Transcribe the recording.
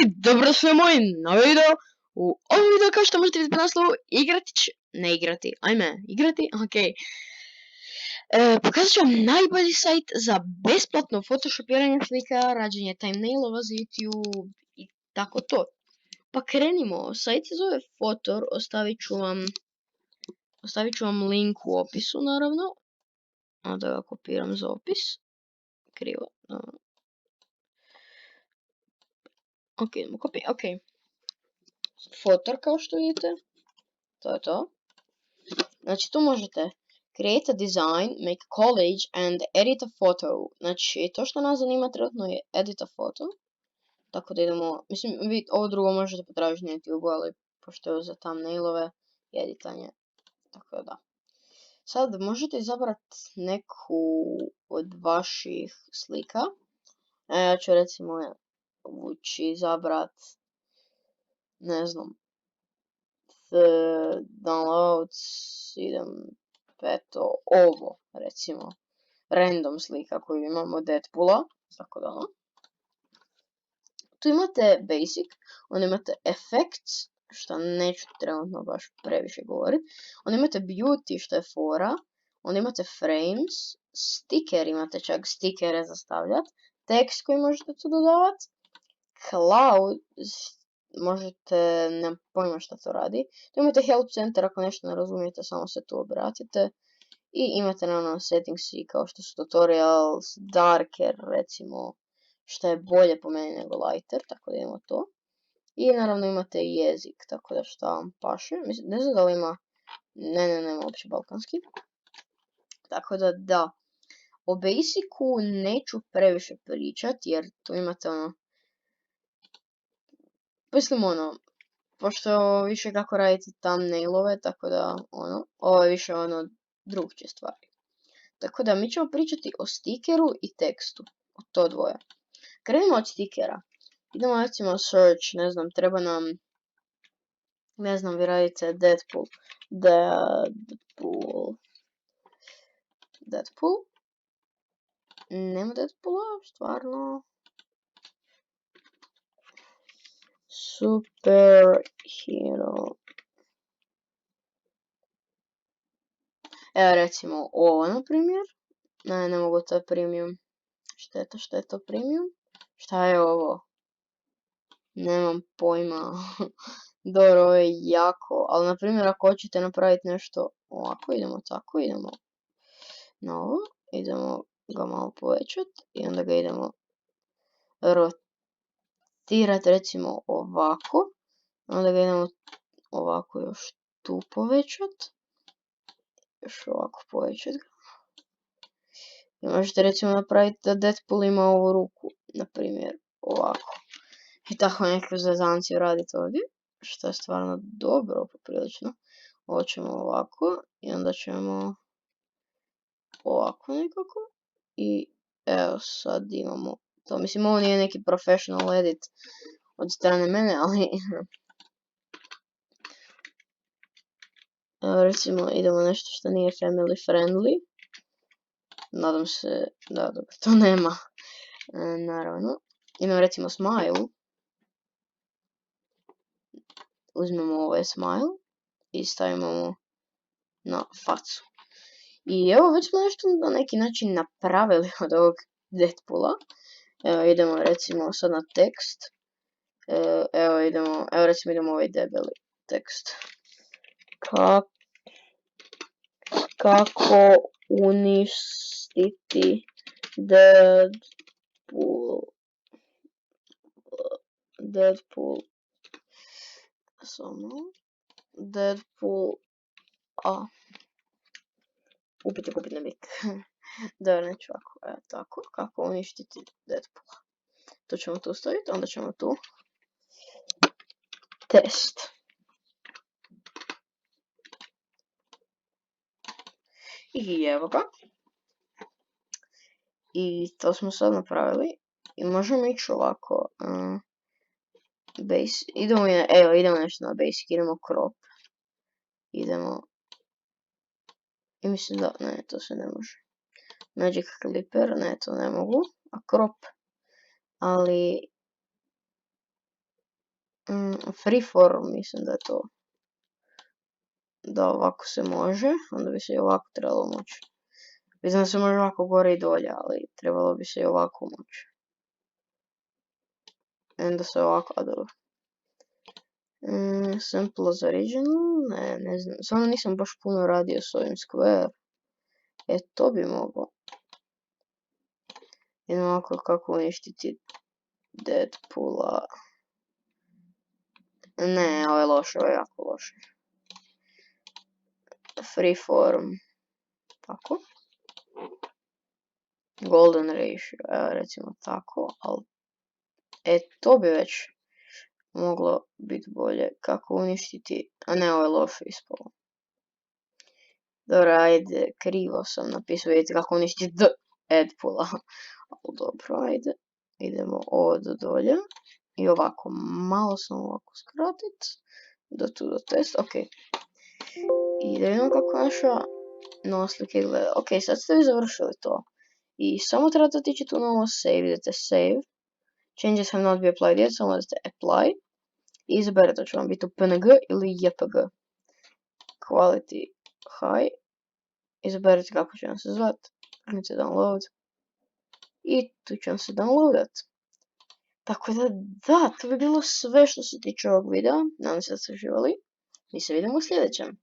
dobro sve moji novi video. U ovom videu kao što možete vidjeti po naslovu igrati, ok. Pokazat ću vam najbolji sajt za besplatno photoshopiranje slika, rađenje thumbnailova za YouTube i tako to. Pa krenimo, sajt se zove Fotor, ostavit ću vam link u opisu naravno. A da ga kopiram za opis. Krivo. Ok, idemo ok. Fotor kao što vidite. To je to. Znači tu možete create a design, make a collage and edit a photo. Znači to što nas zanima trenutno je edit a photo. Tako da idemo, mislim vi ovo drugo možete potražiti na YouTube, ali pošto je za thumbnailove i editanje. Tako da. Sad možete izabrati neku od vaših slika. Ja ću recimo izabrati, ne znam, downloads, idem peto, ovo recimo, random slika koju imamo Deadpoola, tako da. Tu imate basic, onda imate effects, što neću trenutno baš previše govoriti, onda imate beauty, što je fora, onda imate frames, sticker, imate čak stikere za stavljati, tekst koji možete tu dodavati, cloud, možete, nemam pojma šta to radi. Tu imate help center, ako nešto ne razumijete, samo se tu obratite. I imate naravno settingsi kao što su tutorials, darker recimo, što je bolje po meni nego lighter, tako da imamo to. I naravno imate jezik, tako da šta vam paše. Mislim, ne znam da li ima, nema uopće balkanski. Tako da da, o basicu neću previše pričat jer tu imate mislim pošto više kako raditi thumbnailove, tako da ovo je više drugčije stvari. Tako da mi ćemo pričati o stikeru i tekstu, o to dvoje. Krenimo od stikera. Idemo recimo search, ne znam, treba nam, ne znam, vi radite Deadpool. Nema Deadpoola, stvarno. Superhero. Evo recimo ovo na primjer. Ne mogu, to je premium. Šteta, što je to premium? Šta je ovo? Nemam pojma. Dobro, ovo je jako. Ali na primjer ako hoćete napraviti nešto ovako, idemo tako, idemo na ovo. Idemo ga malo povećati i onda ga idemo rotirati recimo ovako. Onda ga idemo ovako još tu povećati. Još ovako povećati ga. I možete recimo napraviti da Deadpool ima ovu ruku, na primjer ovako. I tako neku zazanci raditi ovdje, što je stvarno dobro poprilično. Ovo ćemo ovako i onda ćemo ovako nekako. I evo sad imamo to. Mislim, ovo nije neki professional edit od strane mene, ali recimo idemo nešto što nije family friendly. Nadam se da to nema. Naravno. Imam recimo smile. Uzmemo ovaj smile i stavimo mu na facu. I evo već smo nešto na neki način napravili od ovog Deadpoola. Evo idemo recimo sad na tekst. Evo recimo idemo ovaj debeli tekst. Kako uništiti Deadpool. Deadpool. Kupite ne bik. Da, neću ovako. Evo tako. Kako uništiti Deadpoola. To ćemo tu staviti. Onda ćemo tu. Test. I evo ga. I to smo sad napravili. I možemo ići ovako. Idemo nešto na basic. Idemo crop. Idemo. I mislim da, ne, to se ne može. Magic Clipper, ne, to ne mogu. A crop. Ali Freeform, mislim da je to. Da, ovako se može, onda bi se i ovako trebalo moći. Vidim da se može ovako gore i dolje, ali trebalo bi se i ovako moći. Onda se ovako, a dobro. Simple as original, ne znam, samo nisam baš puno radio s ovim Square. To bi moglo. Idemo ovako kako uništiti Deadpoola. Ne, ovo je loše, ovo je jako loše. Freeform. Tako. Golden ratio, evo recimo tako, ali to bi već moglo biti bolje. Kako uništiti, a ne, ovo je loše ispalo. Dobro, ajde, krivo sam napisao, vidite kako uništiti Deadpoola. Ali dobro, ajde, idemo ovo do dolje. I ovako, malo sam ovako skratit, do tu do test, ok. I da vidimo kako naša nova slika izgleda. Ok, sad ste vi završili to. I samo trebate otići tu na ovo save, idete save. Changes have not been applied yet, samo idete apply. I izaberete, će vam biti u PNG ili JPG. Quality high. Izaberete kako će vam se zvat. Kliknite download. I tu će vam se downloadat. Tako da, to bi bilo sve što se tiče ovog videa. Nadam se da ste uživali. Mi se vidimo u sljedećem.